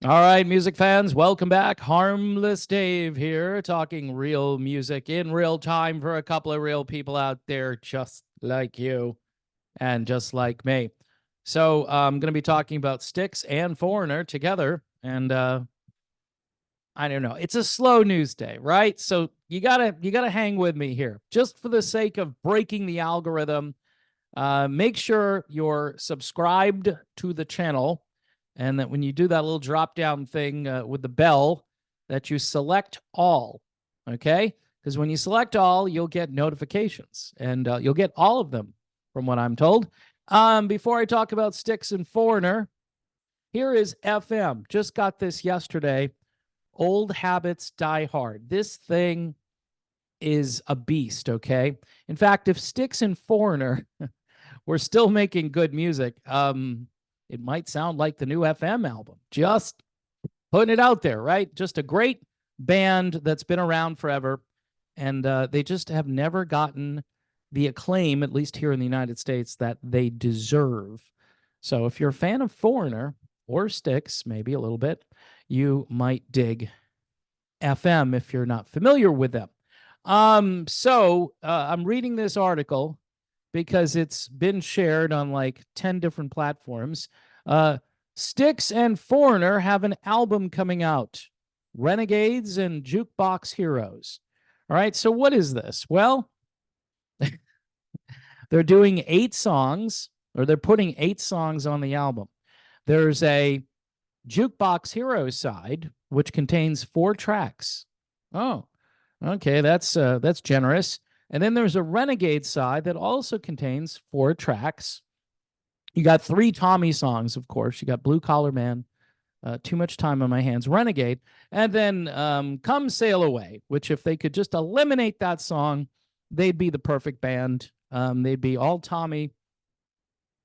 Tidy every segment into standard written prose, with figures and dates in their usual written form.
All right, music fans, welcome back. Harmless Dave here, talking real music in real time for a couple of real people out there just like you and just like me. So I'm going to be talking about Styx and Foreigner together. And I don't know, it's a slow news day, right? So you gotta hang with me here, just for the sake of breaking the algorithm. Make sure you're subscribed to the channel, and that when you do that little drop down thing with the bell, that you select all. Okay, because when you select all, you'll get notifications, and you'll get all of them, from what I'm told. Before I talk about Styx and Foreigner, here is FM. Just got this yesterday. Old habits die hard. This thing is a beast. Okay, in fact, if Styx and Foreigner we're still making good music, it might sound like the new FM album. Just putting it out there, right? Just a great band that's been around forever, and they just have never gotten the acclaim, at least here in the United States, that they deserve. So if you're a fan of Foreigner or Styx, maybe a little bit, you might dig FM if you're not familiar with them. I'm reading this article because it's been shared on like 10 different platforms. Styx and Foreigner have an album coming out, Renegades and Jukebox Heroes. All right, so what is this? Well, they're doing 8 songs, or they're putting 8 songs on the album. There's a Jukebox Heroes side, which contains 4 tracks. Oh, okay, that's generous. And then there's a Renegade side that also contains 4 tracks. You got 3 Tommy songs, of course. You got Blue Collar Man, Too Much Time on My Hands, Renegade, and then Come Sail Away, which if they could just eliminate that song, they'd be the perfect band. They'd be all Tommy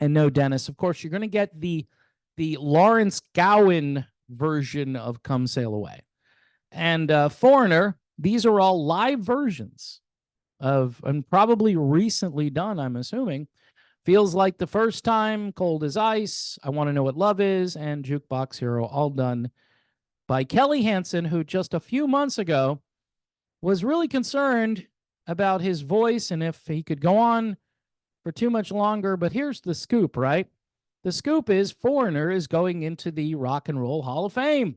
and no Dennis. Of course, you're going to get the Lawrence Gowan version of Come Sail Away. And Foreigner, these are all live versions of, and probably recently done, I'm assuming. Feels Like the First Time, Cold as Ice, I Want to Know What Love Is, and Jukebox Hero, all done by Kelly Hansen, who just a few months ago was really concerned about his voice and if he could go on for too much longer. But here's the scoop, right? The scoop is Foreigner is going into the Rock and Roll Hall of Fame.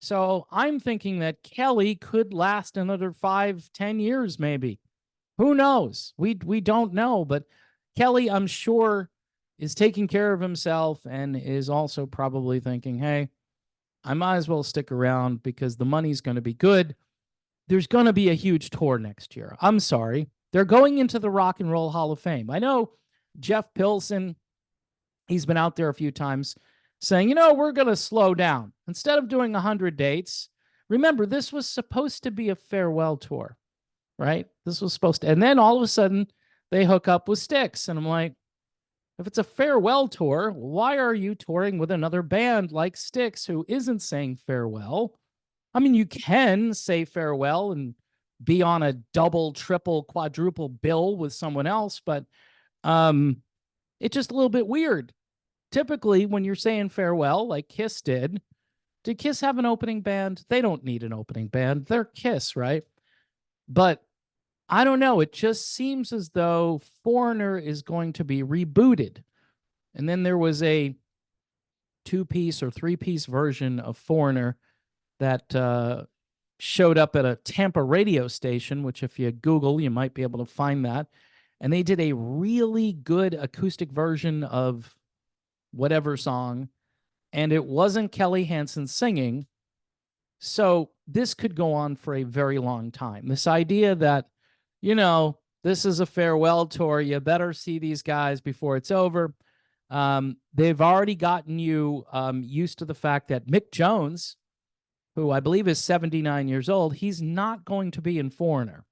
So I'm thinking that Kelly could last another 5-10 years, maybe. Who knows? We don't know, but Kelly, I'm sure, is taking care of himself and is also probably thinking, hey, I might as well stick around because the money's going to be good. There's going to be a huge tour next year. I'm sorry. They're going into the Rock and Roll Hall of Fame. I know Jeff Pilson, he's been out there a few times saying, we're going to slow down. Instead of doing 100 dates, remember, this was supposed to be a farewell tour. Right? This was supposed to, and then all of a sudden they hook up with Styx. And I'm like, if it's a farewell tour, why are you touring with another band like Styx who isn't saying farewell? I mean, you can say farewell and be on a double, triple, quadruple bill with someone else, but it's just a little bit weird. Typically, when you're saying farewell, like Kiss did Kiss have an opening band? They don't need an opening band. They're Kiss, right? But I don't know. It just seems as though Foreigner is going to be rebooted. And then there was a 2-piece or 3-piece version of Foreigner that showed up at a Tampa radio station, which if you Google, you might be able to find that. And they did a really good acoustic version of whatever song. And it wasn't Kelly Hansen singing. So this could go on for a very long time. This idea that, this is a farewell tour. You better see these guys before it's over. They've already gotten you used to the fact that Mick Jones, who I believe is 79 years old, he's not going to be in Foreigner,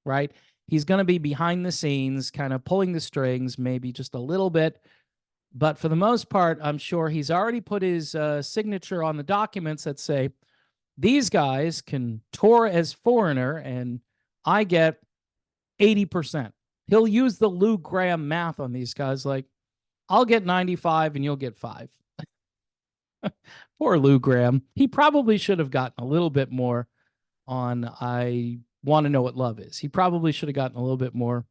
right? He's going to be behind the scenes, kind of pulling the strings, maybe just a little bit. But for the most part, I'm sure he's already put his signature on the documents that say, these guys can tour as Foreigner, and I get 80%. He'll use the Lou Graham math on these guys. Like, I'll get 95 and you'll get 5. Poor Lou Graham. He probably should have gotten a little bit more on I Want to Know What Love Is. He probably should have gotten a little bit more.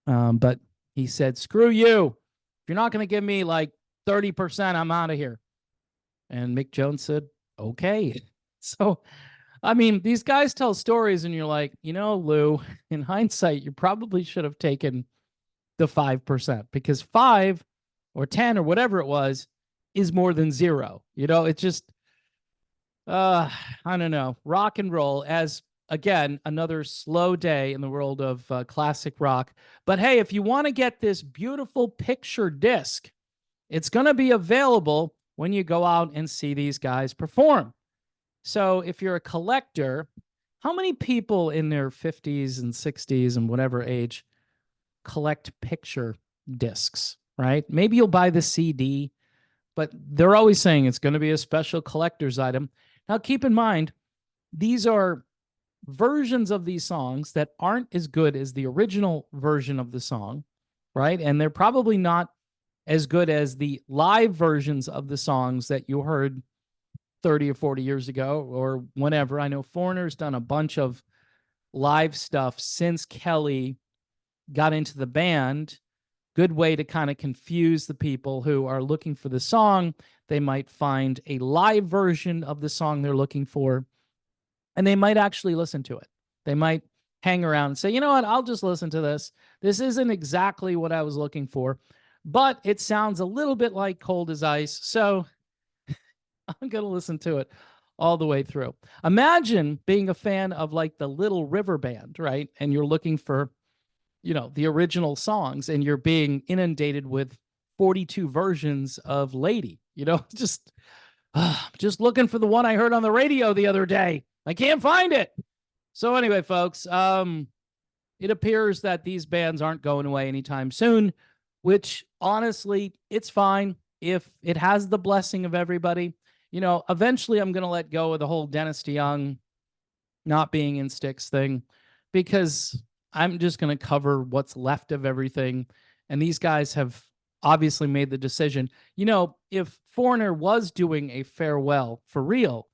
But he said, screw you. If you're not going to give me like 30%, I'm out of here. And Mick Jones said, okay. So, I mean, these guys tell stories and you're like, Lou, in hindsight, you probably should have taken the 5% because 5 or 10 or whatever it was is more than 0. It's just, I don't know, rock and roll as, again, another slow day in the world of classic rock. But hey, if you want to get this beautiful picture disc, it's going to be available when you go out and see these guys perform. So if you're a collector, how many people in their 50s and 60s and whatever age collect picture discs, right? Maybe you'll buy the CD, but they're always saying it's going to be a special collector's item. Now, keep in mind, these are versions of these songs that aren't as good as the original version of the song, right? And they're probably not as good as the live versions of the songs that you heard 30 or 40 years ago or whenever. I know Foreigner's done a bunch of live stuff since Kelly got into the band. Good way to kind of confuse the people who are looking for the song. They might find a live version of the song they're looking for, and they might actually listen to it. They might hang around and say, you know what, I'll just listen to this. This isn't exactly what I was looking for, but it sounds a little bit like Cold as Ice, so I'm going to listen to it all the way through. Imagine being a fan of like the Little River Band, right? And you're looking for, the original songs, and you're being inundated with 42 versions of Lady, just looking for the one I heard on the radio the other day. I can't find it. So anyway, folks, it appears that these bands aren't going away anytime soon, which honestly, it's fine if it has the blessing of everybody. Eventually I'm going to let go of the whole Dennis DeYoung not being in Styx thing, because I'm just going to cover what's left of everything. And these guys have obviously made the decision. If Foreigner was doing a farewell for real,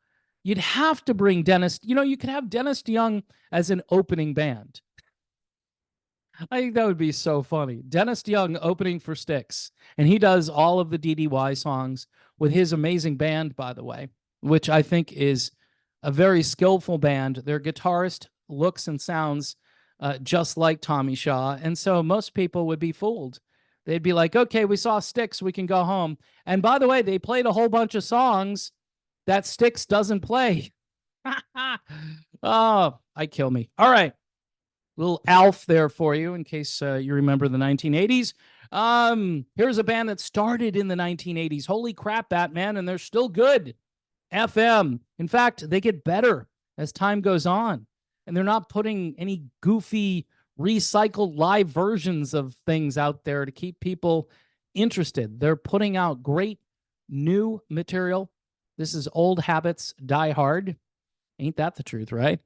you'd have to bring Dennis. You could have Dennis DeYoung as an opening band. I think that would be so funny. Dennis DeYoung opening for Styx. And he does all of the DDY songs with his amazing band, by the way, which I think is a very skillful band. Their guitarist looks and sounds just like Tommy Shaw. And so most people would be fooled. They'd be like, okay, we saw Styx, we can go home. And by the way, they played a whole bunch of songs that Styx doesn't play. Oh, I kill me. All right. Little Alf there for you in case you remember the 1980s. Here's a band that started in the 1980s. Holy crap, Batman, and they're still good. FM. In fact, they get better as time goes on. And they're not putting any goofy, recycled live versions of things out there to keep people interested. They're putting out great new material. This is Old Habits Die Hard. Ain't that the truth, right?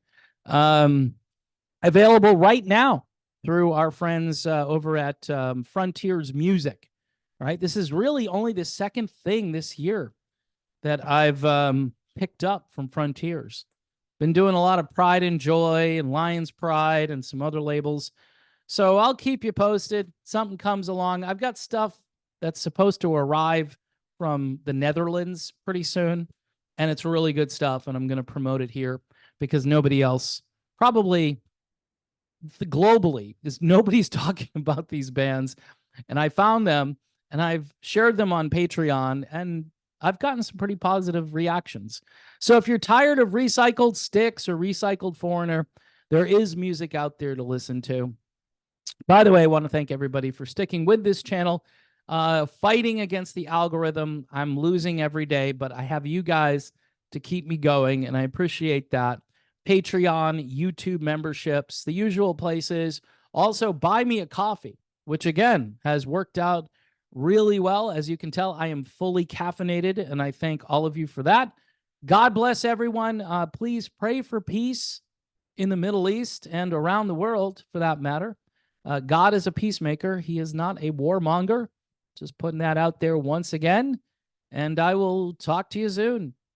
Available right now through our friends over at Frontiers Music, right? This is really only the second thing this year that I've picked up from Frontiers. Been doing a lot of Pride and Joy and Lion's Pride and some other labels. So I'll keep you posted. Something comes along. I've got stuff that's supposed to arrive from the Netherlands pretty soon, and it's really good stuff, and I'm going to promote it here because nobody else, probably globally, nobody's talking about these bands, and I found them, and I've shared them on Patreon, and I've gotten some pretty positive reactions. So if you're tired of recycled Styx or recycled Foreigner, there is music out there to listen to. By the way, I want to thank everybody for sticking with this channel, fighting against the algorithm. I'm losing every day, but I have you guys to keep me going, and I appreciate that. Patreon, YouTube memberships, the usual places. Also, buy me a coffee, which again has worked out really well. As you can tell, I am fully caffeinated, and I thank all of you for that. God bless everyone. Please pray for peace in the Middle East and around the world, for that matter. God is a peacemaker. He is not a warmonger. Just putting that out there once again. and I will talk to you soon.